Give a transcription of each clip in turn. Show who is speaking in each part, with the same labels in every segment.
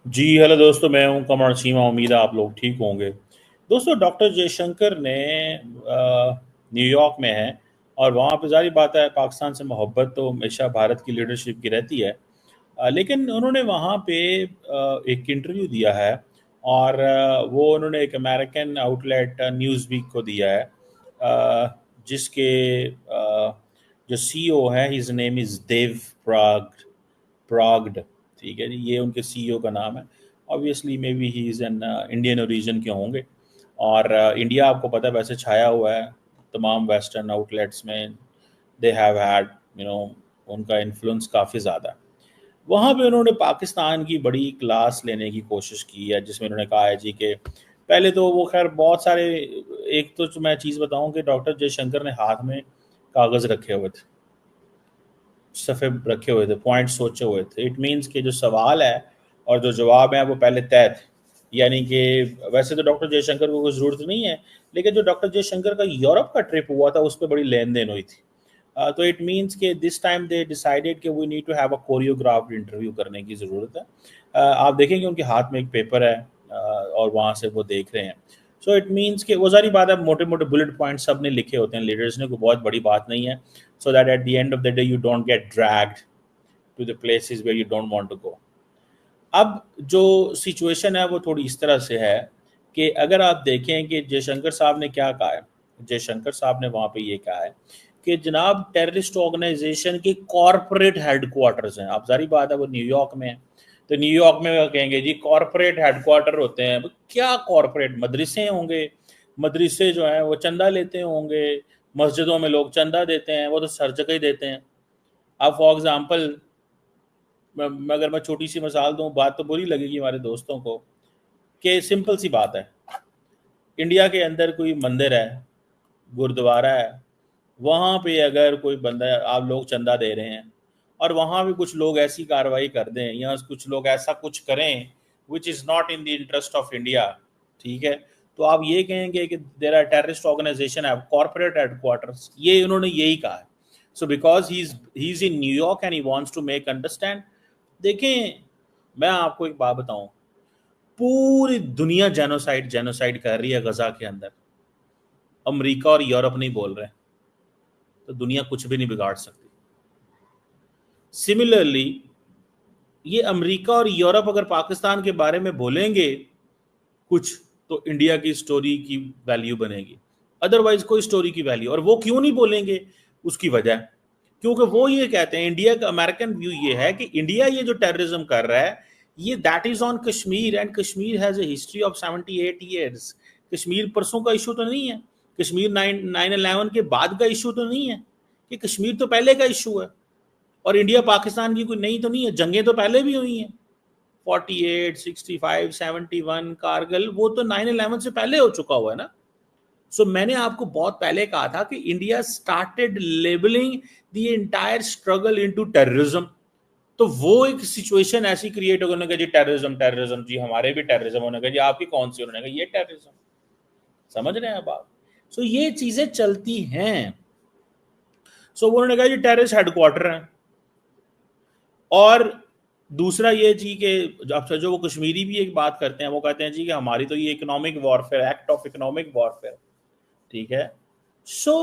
Speaker 1: जी hello दोस्तों, मैं हूं कमर सीमा। उम्मीद है आप लोग ठीक होंगे। दोस्तों, डॉक्टर जयशंकर ने न्यूयॉर्क में है और वहाँ पे जारी बात है, पाकिस्तान से मोहब्बत तो हमेशा भारत की लीडरशिप की रहती है। लेकिन उन्होंने वहाँ पे एक इंटरव्यू दिया है और वो उन्होंने एक अमेरिकन आउटलेट न्यूज़ वीक को दिया है, जिसके जो सीईओ है, हिज नेम इज़ देव प्राग्ड। ठीक है जी, ये उनके सीईओ का नाम है। Obviously may be he is an Indian origin के होंगे। और इंडिया आपको पता है वैसे छाया हुआ है तमाम वेस्टर्न आउटलेट्स में। They have had you know उनका इन्फ्लुएंस काफ़ी ज़्यादा है। वहाँ पे उन्होंने पाकिस्तान की बड़ी क्लास लेने की कोशिश की है, जिसमें उन्होंने कहा है जी कि पहले तो वो खैर बहुत सारे, एक तो मैं चीज़ बताऊं कि डॉक्टर जयशंकर ने हाथ में कागज़ रखे हुए थे, सफ़े रखे हुए थे, पॉइंट सोचे हुए थे। इट मीन्स कि जो सवाल है और जो जवाब है वो पहले तय थे। यानी कि वैसे तो डॉक्टर जयशंकर को कोई ज़रूरत नहीं है, लेकिन जो डॉक्टर जयशंकर का यूरोप का ट्रिप हुआ था उस पर बड़ी लेन देन हुई थी। तो इट मीन्स कि दिस टाइम दे डिसाइडेड कि we need to have a choreographed interview करने की ज़रूरत है। आप देखेंगे उनके हाथ में एक पेपर है, और वहाँ से वो देख रहे हैं। सो इट मीन्स कि वो सारी बात है, मोटे मोटे बुलेट पॉइंट्स सब ने लिखे होते हैं लीडर्स ने, कोई बहुत बड़ी बात नहीं है। So that at the end of the day you don't get dragged to the places where you don't want to go. अब जो सिचुएशन है वो थोड़ी इस तरह से है कि अगर आप देखें कि जयशंकर साहब ने क्या कहा है, जयशंकर साहब ने वहाँ पे ये कहा है कि जनाब टेररिस्ट ऑर्गेनाइजेशन के कॉरपोरेट हेडक्वार्टर्स हैं। अब सारी बात है वो न्यूयॉर्क में है, तो न्यूयॉर्क में वो कहेंगे जी कॉरपोरेट हेडक्वार्टर होते हैं। क्या कॉरपोरेट मदरसे होंगे? मदरसे जो हैं वो चंदा लेते होंगे, मस्जिदों में लोग चंदा देते हैं, वो तो हर जगह ही देते हैं। अब फॉर एग्जाम्पल, अगर मैं छोटी सी मिसाल दूं, बात तो बुरी लगेगी हमारे दोस्तों को, कि सिंपल सी बात है, इंडिया के अंदर कोई मंदिर है, गुरुद्वारा है, वहाँ पे अगर कोई बंदा, आप लोग चंदा दे रहे हैं और वहाँ भी कुछ लोग ऐसी कार्रवाई कर दें या कुछ लोग ऐसा कुछ करें which is not in the interest of India, ठीक है, तो आप ये कहेंगे कि देर आर टेररिस्ट ऑर्गेनाइजेशन है, कॉर्पोरेट हेडक्वार्टर्स, ये उन्होंने यही कहा है। So because he is in New York and he wants to make understand. देखें, मैं आपको एक बात बताऊं, पूरी दुनिया जेनोसाइड जेनोसाइड कर रही है गजा के अंदर। अमेरिका और यूरोप नहीं बोल रहे, तो दुनिया कुछ भी नहीं बिगाड़ सकती। सिमिलरली, ये अमेरिका और यूरोप अगर पाकिस्तान के बारे में बोलेंगे कुछ, तो इंडिया की स्टोरी की वैल्यू बनेगी, अदरवाइज कोई स्टोरी की वैल्यू। और वो क्यों नहीं बोलेंगे, उसकी वजह, क्योंकि वो ये कहते हैं, इंडिया का अमेरिकन व्यू ये है कि इंडिया ये जो टेररिज्म कर रहा है, ये that is on Kashmir, and Kashmir has a history of 78 years. Kashmir परसों का इशू तो नहीं है, कश्मीर 9/11 के बाद का इशू तो नहीं है, कि कश्मीर तो पहले का इशू है। और इंडिया पाकिस्तान की कोई नई तो नहीं है, जंगें तो पहले भी हुई हैं, 48, 65, 71, कारगिल, वो तो 9/11 से पहले हो चुका हुआ है ना। सो मैंने आपको बहुत पहले कहा था कि India started labelling the entire struggle into terrorism. तो वो एक सिचुएशन ऐसी क्रिएट होने का जी, टेररिज्म टेररिज्म जी, हमारे भी टेररिज्म होने का जी, आपकी कौन सी होने का, ये टेररिज्म। समझ रहे हैं आप बात? सो ये चीजें चलती हैं। सो उन्होंने कहा जी टेररिस्ट हेडक्वार्टर है। और दूसरा ये जी कि अब जो वो कश्मीरी भी एक बात करते हैं, वो कहते हैं जी कि हमारी तो ये economic warfare, act of economic warfare, ठीक है। सो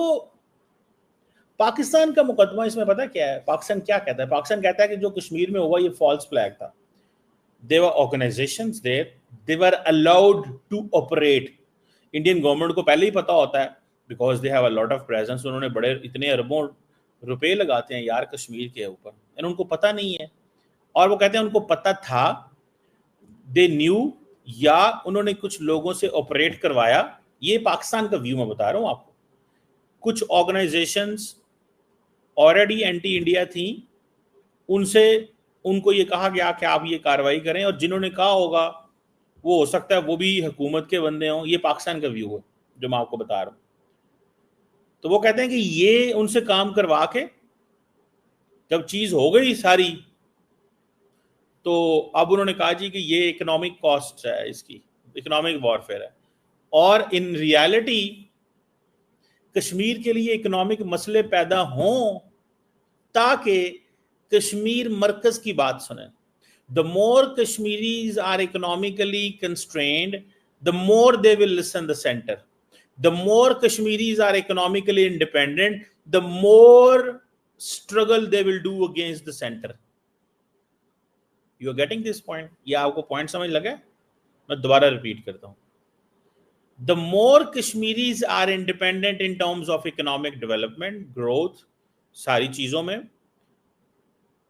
Speaker 1: पाकिस्तान का मुकदमा इसमें पता क्या है, पाकिस्तान क्या कहता है? पाकिस्तान कहता है कि जो कश्मीर में हुआ ये फॉल्स फ्लैग था। There were organisations there, they were allowed to operate. Indian government को पहले ही पता होता है, because they have a lot of presence. उन्होंने बड़े इतने अरबों रुपए लगाते हैं यार कश्मीर के ऊपर, एंड उनको पता नहीं है। और वो कहते हैं उनको पता था, दे न्यू, या उन्होंने कुछ लोगों से ऑपरेट करवाया। ये पाकिस्तान का व्यू मैं बता रहा हूं आपको। कुछ ऑर्गेनाइजेशंस ऑलरेडी एंटी इंडिया थी, उनसे उनको ये कहा गया कि आप ये कार्रवाई करें, और जिन्होंने कहा होगा वो हो सकता है वो भी हुकूमत के बंदे हों। ये पाकिस्तान का व्यू है जो मैं आपको बता रहा हूं। तो वो कहते हैं कि ये उनसे काम करवा के जब चीज हो गई सारी, तो अब उन्होंने कहा जी कि ये इकोनॉमिक कॉस्ट है, इसकी इकोनॉमिक वॉरफेयर है। और इन रियलिटी कश्मीर के लिए इकोनॉमिक मसले पैदा हों ताकि कश्मीर मरकज की बात सुने। The more Kashmiris are economically constrained, the more they will listen the center. The more Kashmiris are economically independent, the more struggle they will do against the center. You are getting this point? ये आपको point समझ लगा? मैं दोबारा repeat करता हूँ. The more Kashmiris are independent in terms of economic development, growth, सारी चीजों में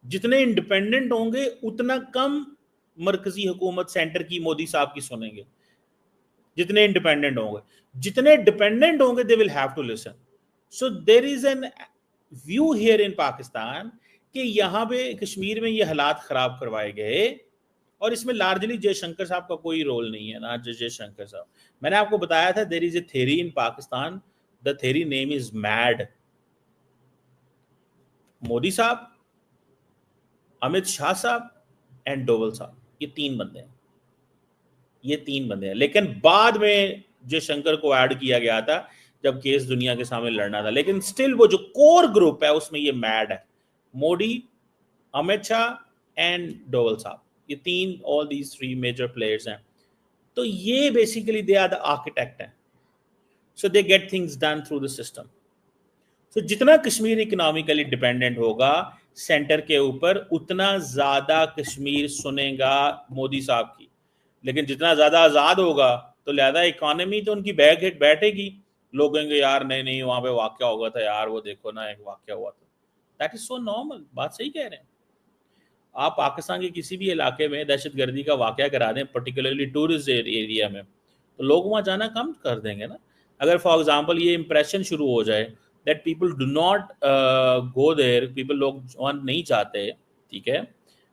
Speaker 1: जितने इंडिपेंडेंट होंगे उतना कम मरकजी हुकूमत सेंटर की मोदी साहब की सुनेंगे. जितने इंडिपेंडेंट होंगे, जितने डिपेंडेंट होंगे they will have to listen. So there is an view here in Pakistan कि यहाँ पे कश्मीर में ये हालात खराब करवाए गए और इसमें लार्जली जयशंकर साहब का कोई रोल नहीं है ना. जयशंकर साहब, मैंने आपको बताया था there is a theory in Pakistan, the theory name is mad. Modi साहब, अमित शाह साहब एंड डोवल साहब, ये तीन बंदे हैं. ये तीन बंदे हैं. लेकिन बाद में जयशंकर को ऐड किया गया था जब केस दुनिया के सामने लड़ना था. लेकिन स्टिल वो जो कोर ग्रुप है उसमें ये मैड है. मोदी, अमित शाह एंड डोवल साहब, ये तीन, all these three major players हैं. तो ये basically they are the architect हैं. So they get things done through the system. तो जितना कश्मीर इकोनॉमिकली डिपेंडेंट होगा सेंटर के ऊपर, उतना ज्यादा कश्मीर सुनेगा मोदी साहब की. लेकिन जितना ज्यादा आजाद होगा तो लिहाजा इकोनॉमी तो उनकी बैक हिट बैठेगी. लोग कहेंगे यार नहीं वहां पे वाकया होगा था यार, वो देखो ना एक वाकया हुआ था. That is so normal. बात सही कह रहे हैं आप. पाकिस्तान के किसी भी इलाके में दहशतगर्दी का वाकया करा दें, पर्टिकुलरली टूरिस्ट एरिया में, तो लोग वहां जाना कम कर देंगे ना. अगर फॉर एग्जाम्पल ये इंप्रेशन शुरू हो जाए that people do not go there, people, लोग वहाँ नहीं जाते, ठीक है,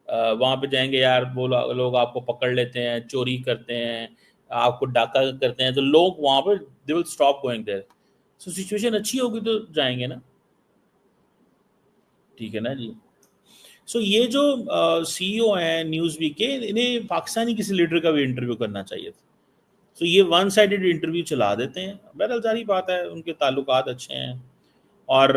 Speaker 1: वहाँ पे जाएंगे यार, वो लोग आपको पकड़ लेते हैं, चोरी करते हैं, आपको डाका करते हैं, तो लोग वहाँ पे they will stop going there. So situation अच्छी होगी तो जाएंगे ना. ठीक है ना जी. सो ये जो सीईओ हैं न्यूज़ वीक के, इन्हें पाकिस्तानी किसी लीडर का भी इंटरव्यू करना चाहिए था. सो ये वन साइडेड इंटरव्यू चला देते हैं. बहरहाल जारी बात है, उनके ताल्लुकात अच्छे हैं. और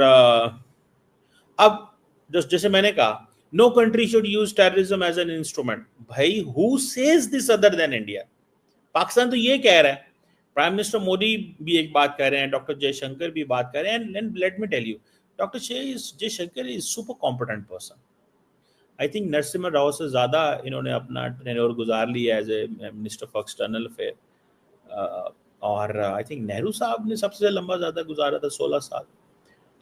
Speaker 1: अब जैसे मैंने कहा, no country should use terrorism as an instrument. भाई who says this other than India? Pakistan तो ये कह रहा है, प्राइम मिनिस्टर मोदी भी एक बात कह रहे हैं, डॉक्टर जयशंकर भी बात कर रहे हैं. And let me tell you, doctor Jaishankar is super competent person. I think Narasimha Rao से ज्यादा इन्होंने अपना टेन्योर गुजार लिया as a minister for external affair. और आई थिंक नेहरू साहब ने सबसे लंबा ज्यादा गुजारा था, 16 साल.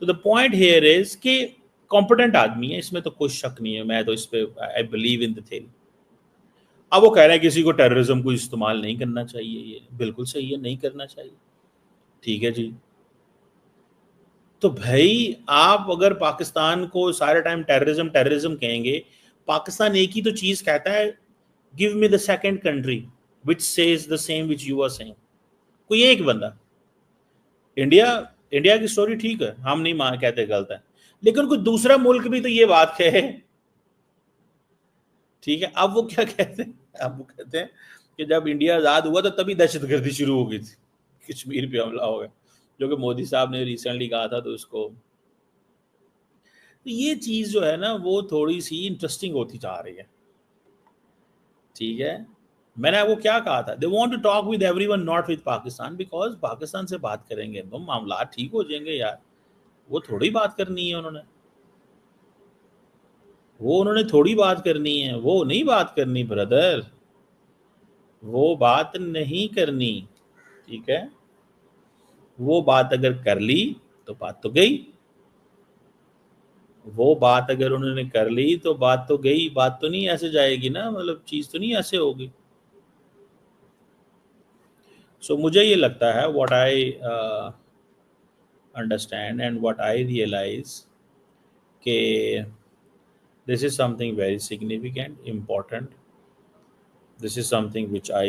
Speaker 1: तो द पॉइंट हियर इज कि कॉम्पिटेंट आदमी है, इसमें तो कोई शक नहीं है. मैं तो इस पे I believe in the theory. अब वो कह रहे हैं किसी को टेररिज्म को इस्तेमाल नहीं करना चाहिए. ये बिल्कुल सही है, नहीं करना चाहिए. ठीक है जी. तो भाई आप अगर पाकिस्तान को सारे टाइम टेररिज्म टेररिज्म कहेंगे, पाकिस्तान एक ही तो चीज कहता है, give me the second country which says the same which you are saying. कोई एक बंदा. इंडिया की स्टोरी ठीक है, हम नहीं कहते गलत है, लेकिन कोई दूसरा मुल्क भी तो ये बात कहे. ठीक है. अब वो क्या कहते हैं, अब वो कहते हैं कि जब इंडिया आजाद हुआ तो तभी दहशतगर्दी शुरू हो गई थी, कश्मीर पे हमला हो गया, जो कि मोदी साहब ने रिसेंटली कहा था. तो उसको, तो ये चीज जो है ना वो थोड़ी सी इंटरेस्टिंग होती जा रही है. ठीक है. मैंने आपको क्या कहा था, they want to talk with everyone not with Pakistan, because Pakistan से बात करेंगे तो मामला ठीक हो जाएंगे यार. वो थोड़ी बात करनी है उन्होंने, उन्होंने थोड़ी बात करनी है, वो नहीं बात करनी ब्रदर, वो बात नहीं करनी. ठीक है. वो बात अगर कर ली तो बात तो गई. वो बात अगर उन्होंने कर ली तो बात तो गई. बात तो नहीं ऐसे जाएगी ना, मतलब चीज तो नहीं ऐसे होगी. सो मुझे ये लगता है, what I understand and what I realise के this is something very significant, important. This is something which I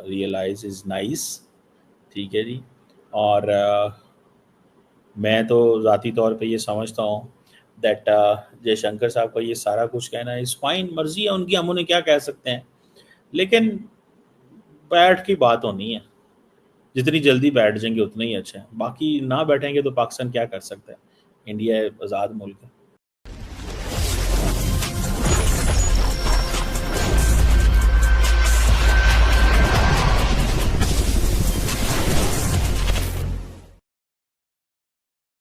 Speaker 1: realize is nice. ठीक है जी. और मैं तो ज़ाती तौर पे ये समझता हूँ दैट जयशंकर साहब का ये सारा कुछ कहना इज़ फाइन, मर्जी है उनकी, हम उन्हें क्या कह सकते हैं. लेकिन बैठ की बात होनी है, जितनी जल्दी बैठ जाएंगे उतना ही अच्छा है. बाकी ना बैठेंगे तो पाकिस्तान क्या कर सकता है, इंडिया आज़ाद मुल्क है.